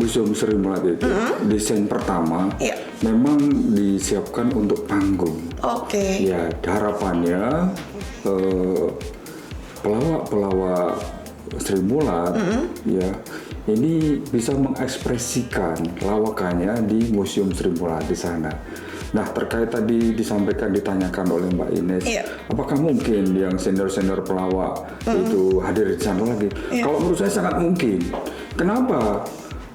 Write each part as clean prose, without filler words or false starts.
Museum Sri Mulat itu desain pertama memang disiapkan untuk panggung. Ya, harapannya pelawak-pelawak Sri Mulat ya ini bisa mengekspresikan lawakannya di Museum Sri Mulat di sana. Nah, terkait tadi ditanyakan oleh Mbak Ines, apakah mungkin yang senior-senior pelawak itu hadir di sana lagi? Kalau menurut saya sangat mungkin. Kenapa?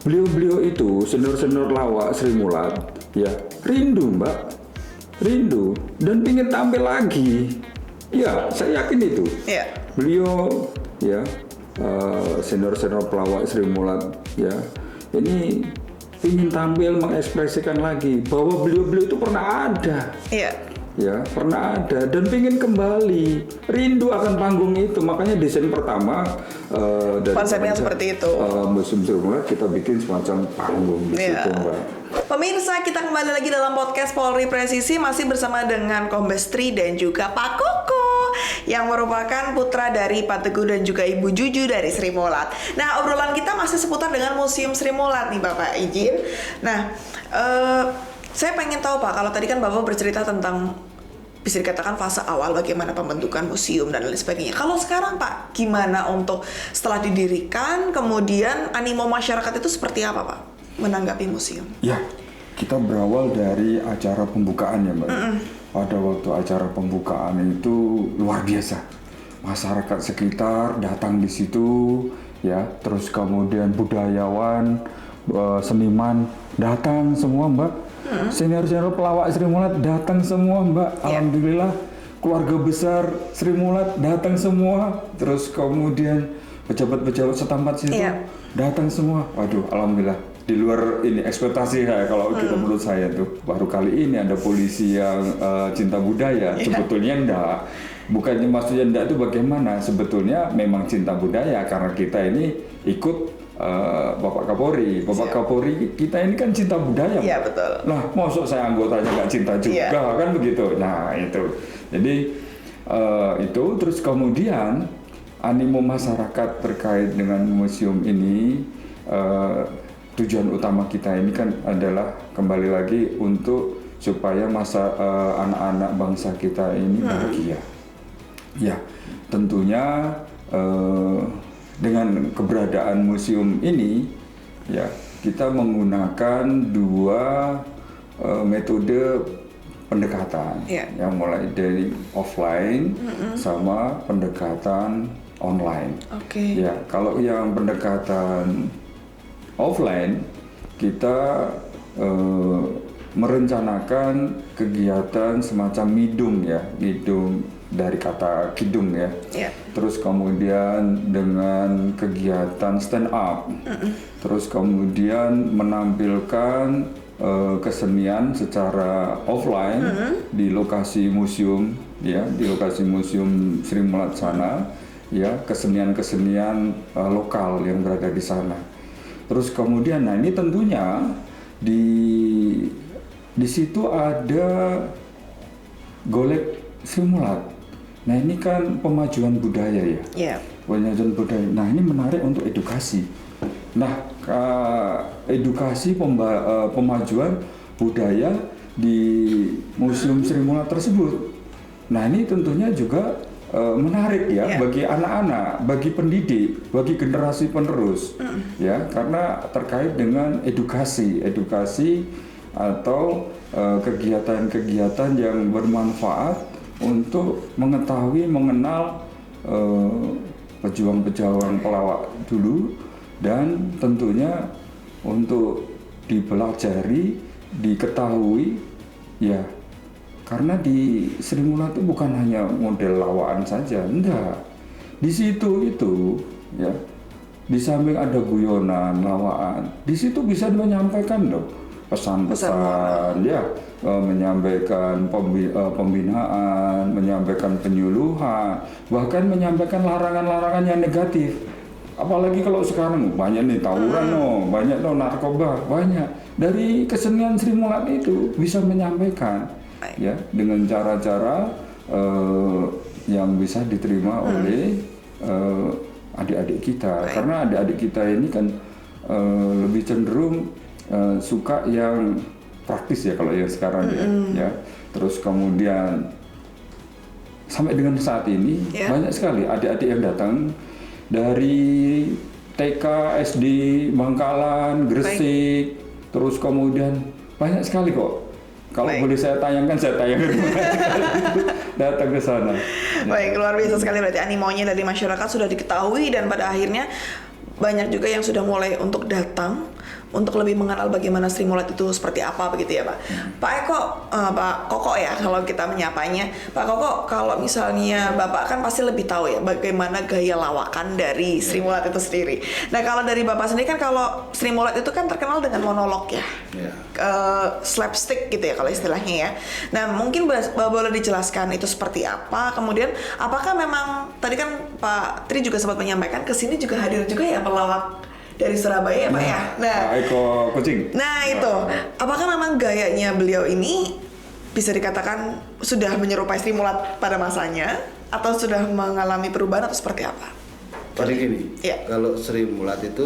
Beliau-beliau itu senior-senior pelawak Sri Mulat, ya rindu Mbak, rindu dan ingin tampil lagi. Ya, saya yakin itu. Beliau, ya senior-senior pelawak Sri Mulat, ya ini ingin tampil mengekspresikan lagi bahwa beliau-beliau itu pernah ada, ya pernah ada dan ingin kembali, rindu akan panggung itu. Makanya desain pertama dari konsepnya seperti itu. Museum Sri Mulat kita bikin semacam panggung di situ, Mbak. Pemirsa, kita kembali lagi dalam podcast Polri Presisi, masih bersama dengan Kombes Tri dan juga Pak Koko yang merupakan putra dari Pak Teguh dan juga Ibu Juju dari Sri Mulat. Nah, obrolan kita masih seputar dengan Museum Sri Mulat nih Bapak, izin. Nah, saya pengen tahu Pak, kalau tadi kan Bapak bercerita tentang bisa dikatakan fase awal bagaimana pembentukan museum dan lain sebagainya. Kalau sekarang Pak, gimana untuk setelah didirikan, kemudian animo masyarakat itu seperti apa Pak menanggapi museum? Ya, kita berawal dari acara pembukaan ya Mbak. Pada waktu acara pembukaan itu luar biasa. Masyarakat sekitar datang di situ, ya. Terus kemudian budayawan, seniman datang semua Mbak. Senior-senior pelawak Sri Mulat datang semua Mbak. Alhamdulillah keluarga besar Sri Mulat datang semua. Terus kemudian pejabat-pejabat setempat situ datang semua. Waduh, alhamdulillah. Di luar ini ekspektasi ya kalau kita menurut saya tuh. Baru kali ini ada polisi yang cinta budaya. Sebetulnya enggak. Bukannya maksudnya enggak itu bagaimana? Sebetulnya memang cinta budaya karena kita ini ikut Bapak Kapolri. Bapak Kapolri kita ini kan cinta budaya. Iya, betul. Nah, maksud saya anggotanya nggak cinta juga kan begitu. Nah, itu. Jadi itu terus kemudian animo masyarakat terkait dengan museum ini, tujuan utama kita ini kan adalah kembali lagi untuk supaya anak-anak bangsa kita ini bahagia. Ya, tentunya dengan keberadaan museum ini, ya kita menggunakan dua metode pendekatan, yang mulai dari offline sama pendekatan online. Ya, kalau yang pendekatan offline kita merencanakan kegiatan semacam midung ya, midung dari kata kidung ya. Terus kemudian dengan kegiatan stand up. Terus kemudian menampilkan kesenian secara offline di lokasi museum ya, di lokasi museum Sri Mulat sana ya, kesenian-kesenian lokal yang berada di sana. Terus kemudian nah ini tentunya di situ ada golek Sri Mulat. Nah ini kan pemajuan budaya ya, pemajuan budaya. Nah ini menarik untuk edukasi. Nah edukasi pemajuan budaya di Museum Sri Mulat tersebut. Nah ini tentunya juga menarik ya bagi anak-anak, bagi pendidik, bagi generasi penerus, ya karena terkait dengan edukasi atau kegiatan-kegiatan yang bermanfaat untuk mengetahui, mengenal pejuang-pejuang pelawak dulu dan tentunya untuk dipelajari, diketahui ya. Karena di Sri Mulat itu bukan hanya model lawakan saja, enggak. Di situ itu ya, di samping ada guyonan, lawakan, di situ bisa menyampaikan loh pesan-pesan ya, menyampaikan pembinaan, menyampaikan penyuluhan, bahkan menyampaikan larangan-larangan yang negatif. Apalagi kalau sekarang banyak nih tawuran banyak narkoba, banyak. Dari kesenian Sri Mulat itu bisa menyampaikan ya dengan cara-cara yang bisa diterima oleh adik-adik kita. Karena adik-adik kita ini kan lebih cenderung suka yang praktis ya kalau yang sekarang ya. Terus kemudian sampai dengan saat ini banyak sekali adik-adik yang datang dari TK, SD, Bangkalan, Gresik, terus kemudian banyak sekali kok. Kalau boleh saya tayangkan datang ke sana. Baik, luar biasa sekali berarti animonya dari masyarakat sudah diketahui dan pada akhirnya banyak juga yang sudah mulai untuk datang untuk lebih mengenal bagaimana Sri Mulat itu seperti apa begitu ya Pak. Pak Eko, Pak Koko ya kalau kita menyapanya. Pak Koko, kalau misalnya Bapak kan pasti lebih tahu ya bagaimana gaya lawakan dari Sri Mulat itu sendiri. Nah kalau dari Bapak sendiri kan kalau Sri Mulat itu kan terkenal dengan monolog ya. Slapstick gitu ya kalau istilahnya ya. Nah mungkin boleh dijelaskan itu seperti apa. Kemudian apakah memang tadi kan Pak Tri juga sempat menyampaikan kesini juga hadir juga ya pelawak dari Surabaya ya Pak ya. Nah, Pak Eko Kucing. Nah itu, apakah memang gayanya beliau ini bisa dikatakan sudah menyerupai Sri Mulat pada masanya atau sudah mengalami perubahan atau seperti apa? Jadi gini, kalau Sri Mulat itu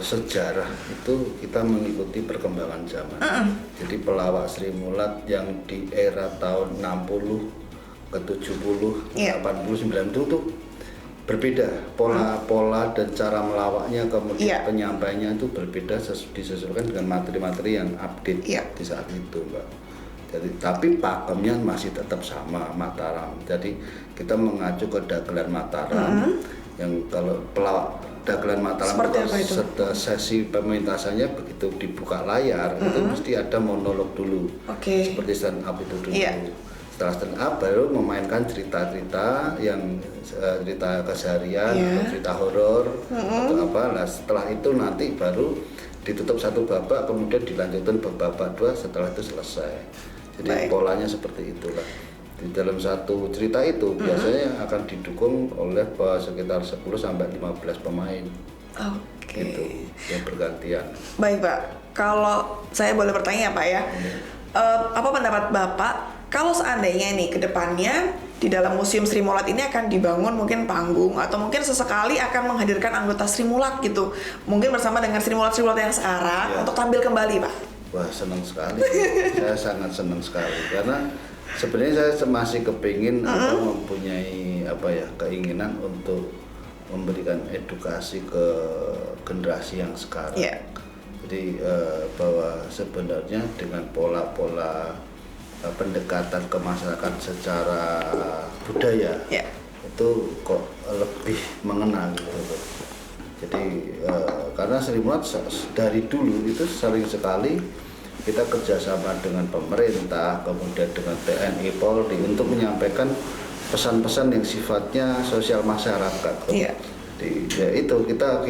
sejarah itu kita mengikuti perkembangan zaman. Jadi pelawak Sri Mulat yang di era tahun 60 ke 70, 80, 90 tuh berbeda pola dan cara melawaknya, kemudian penyampaiannya itu berbeda disesuaikan dengan materi-materi yang update di saat itu, Mbak. Jadi tapi pakemnya masih tetap sama Mataram. Jadi kita mengacu ke dagelan Mataram yang kalau pelawak dagelan Mataram setelah sesi pementasannya begitu dibuka layar itu mesti ada monolog dulu. Seperti stand up itu dulu. Setelah stand up baru memainkan cerita-cerita yang cerita keseharian atau cerita horor atau apa. Nah setelah itu nanti baru ditutup satu babak kemudian dilanjutkan babak dua setelah itu selesai. Jadi polanya seperti itulah. Di dalam satu cerita itu biasanya akan didukung oleh sekitar 10 sampai 15 pemain. Gitu yang bergantian. Baik Pak, kalau saya boleh bertanya Pak ya, apa pendapat Bapak kalau seandainya nih ke depannya di dalam Museum Sri Mulat ini akan dibangun mungkin panggung atau mungkin sesekali akan menghadirkan anggota Sri Mulat gitu, mungkin bersama dengan Sri Mulat yang sekarang untuk tampil kembali Pak? Wah senang sekali, saya sangat senang sekali karena sebenarnya saya masih kepingin mempunyai keinginan untuk memberikan edukasi ke generasi yang sekarang. Jadi bahwa sebenarnya dengan pola-pola pendekatan ke masyarakat secara budaya itu kok lebih mengenal gitu. Jadi karena Sri Mulat dari dulu itu sering sekali kita kerjasama dengan pemerintah, kemudian dengan TNI, Polri untuk menyampaikan pesan-pesan yang sifatnya sosial masyarakat. Jadi ya itu kita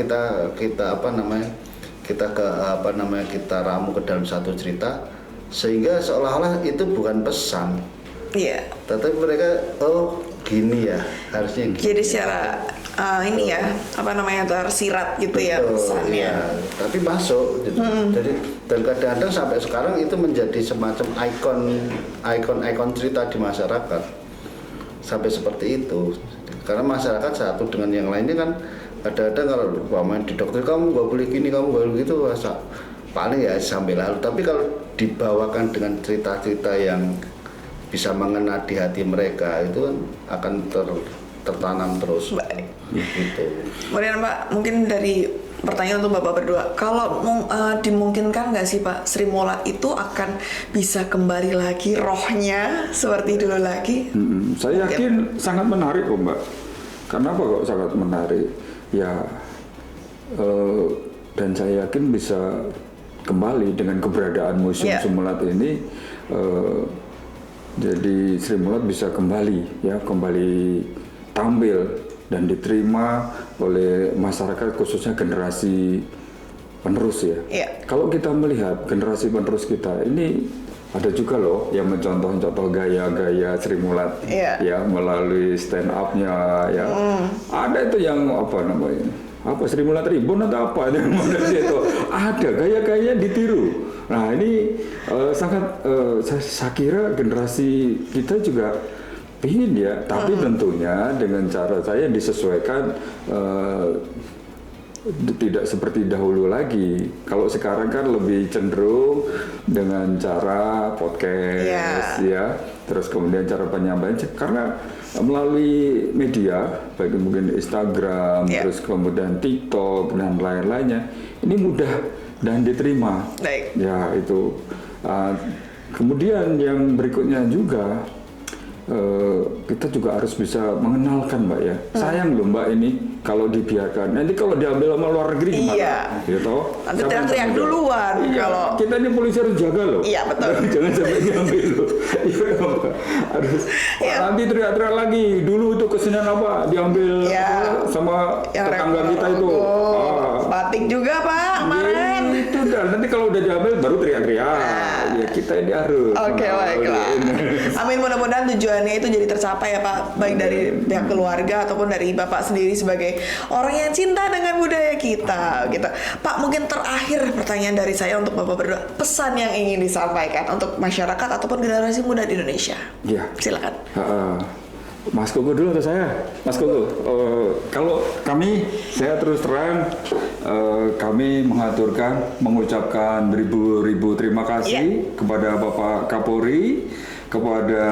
ramu ke dalam satu cerita sehingga seolah-olah itu bukan pesan. Tetapi mereka gini ya harusnya gitu. Jadi secara tersirat gitu. Betul, ya pesannya. Tapi masuk gitu. Jadi dan kadang-kadang sampai sekarang itu menjadi semacam ikon cerita di masyarakat. Sampai seperti itu. Karena masyarakat satu dengan yang lainnya kan kadang-kadang kalau main di dokter kamu nggak boleh gini, kamu nggak boleh gitu, paling ya sampai lalu. Tapi kalau dibawakan dengan cerita-cerita yang bisa mengena di hati mereka itu akan tertanam terus. Baik. Gitu. Kemudian Pak, mungkin dari pertanyaan untuk Bapak berdua, kalau dimungkinkan nggak sih Pak Sri Mulat itu akan bisa kembali lagi rohnya seperti dulu lagi? Saya yakin sangat menarik kok Mbak. Kenapa kok sangat menarik? Ya dan saya yakin bisa kembali dengan keberadaan Museum Sri Mulat ini. Jadi Sri Mulat bisa kembali tampil dan diterima oleh masyarakat khususnya generasi penerus ya. Kalau kita melihat generasi penerus kita ini ada juga loh yang mencontoh gaya-gaya Sri Mulat ya melalui stand up-nya ya. Ada itu yang Sri Mulat Ribon atau apa itu ada gaya-gayanya ditiru. Nah ini saya kira generasi kita juga ingin ya, tapi tentunya dengan cara saya disesuaikan tidak seperti dahulu lagi. Kalau sekarang kan lebih cenderung dengan cara podcast, ya, terus kemudian cara penyampaian karena melalui media, baik mungkin Instagram, terus kemudian TikTok dan lain-lainnya, ini mudah dan diterima. Baik. Ya itu. Kemudian yang berikutnya juga. Kita juga harus bisa mengenalkan Mbak ya. Sayang loh Mbak ini kalau dibiarkan. Nanti kalau diambil sama luar negeri gimana? Iya. Gitu. Nanti teriak-teriak duluan kalau kita ini polisi harus jaga loh. Iya betul. Jangan sampai diambil loh. Harus nanti teriak-teriak lagi. Dulu itu kesenian apa? Diambil sama yang tetangga kita itu. Batik juga Pak kemarin. Itu dah. Nanti kalau udah diambil baru teriak-teriak. Ya kita ini harus. Oke, baiklah. Amin, mudah-mudahan tujuannya itu jadi tercapai ya Pak, baik dari pihak keluarga ataupun dari Bapak sendiri sebagai orang yang cinta dengan budaya kita gitu. Pak, mungkin terakhir pertanyaan dari saya untuk Bapak berdua, pesan yang ingin disampaikan untuk masyarakat ataupun generasi muda di Indonesia. Iya. Silakan. Mas Koko dulu atau saya? Mas Koko, kalau saya terus terang, kami mengucapkan beribu-ribu terima kasih kepada Bapak Kapolri, kepada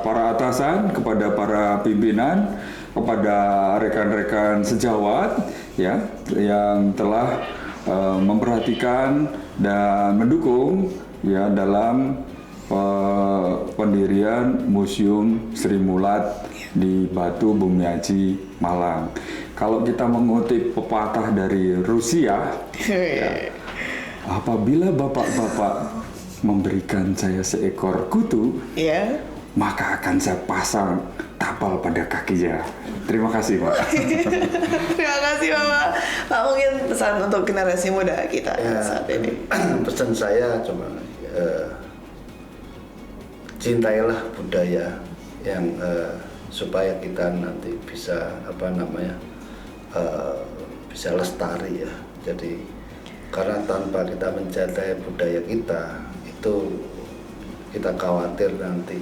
para atasan, kepada para pimpinan, kepada rekan-rekan sejawat, ya, yang telah memperhatikan dan mendukung, ya, dalam pendirian Museum Sri Mulat di Batu Bumi Aji, Malang. Kalau kita mengutip pepatah dari Rusia, ya, apabila bapak-bapak memberikan saya seekor kutu, maka akan saya pasang tapal pada kakinya. Terima kasih Pak. Terima kasih Bapak. Pak, mungkin pesan untuk generasi muda kita saat ini. Pesan saya cuma cintailah budaya yang supaya kita nanti bisa bisa lestari ya. Jadi karena tanpa kita mencintai budaya kita itu kita khawatir nanti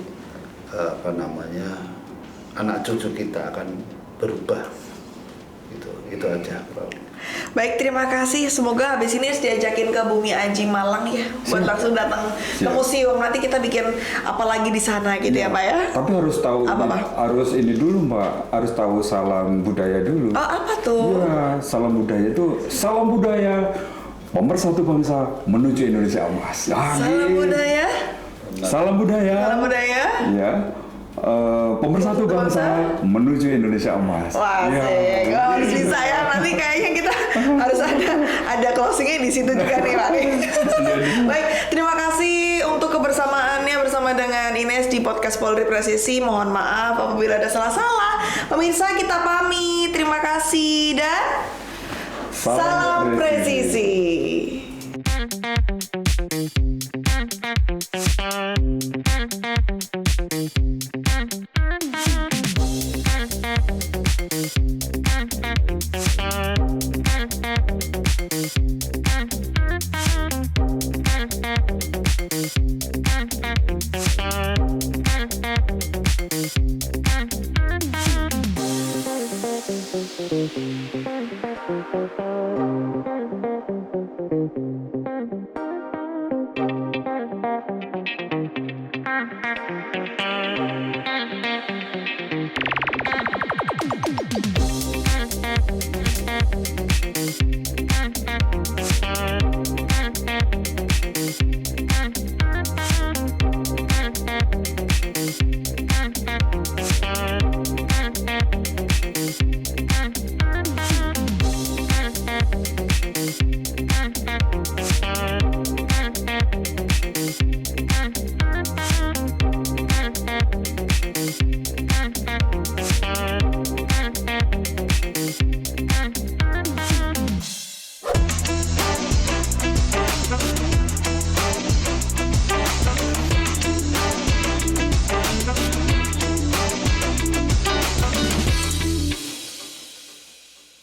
anak cucu kita akan berubah. Itu aja. Baik, terima kasih. Semoga habis ini harus diajakin ke Bumi Aji Malang ya, buat langsung datang ke museum. Nanti kita bikin apa lagi di sana gitu ya Pak ya. Tapi harus tahu, harus ini dulu Mbak, harus tahu salam budaya dulu. Oh, apa tuh? Iya, salam budaya itu salam budaya pemersatu bangsa menuju Indonesia emas. Salam budaya. Salam budaya. Salam budaya. Iya. Pemersatu bangsa menuju Indonesia emas. Wah, harus bisa ya. Nanti kayaknya kita harus ada closingnya di situ juga nih Pak. Baik, terima kasih untuk kebersamaannya bersama dengan Ines di podcast Polri Presisi. Mohon maaf apabila ada salah-salah. Pemirsa, kita pamit. Terima kasih dan salam presisi.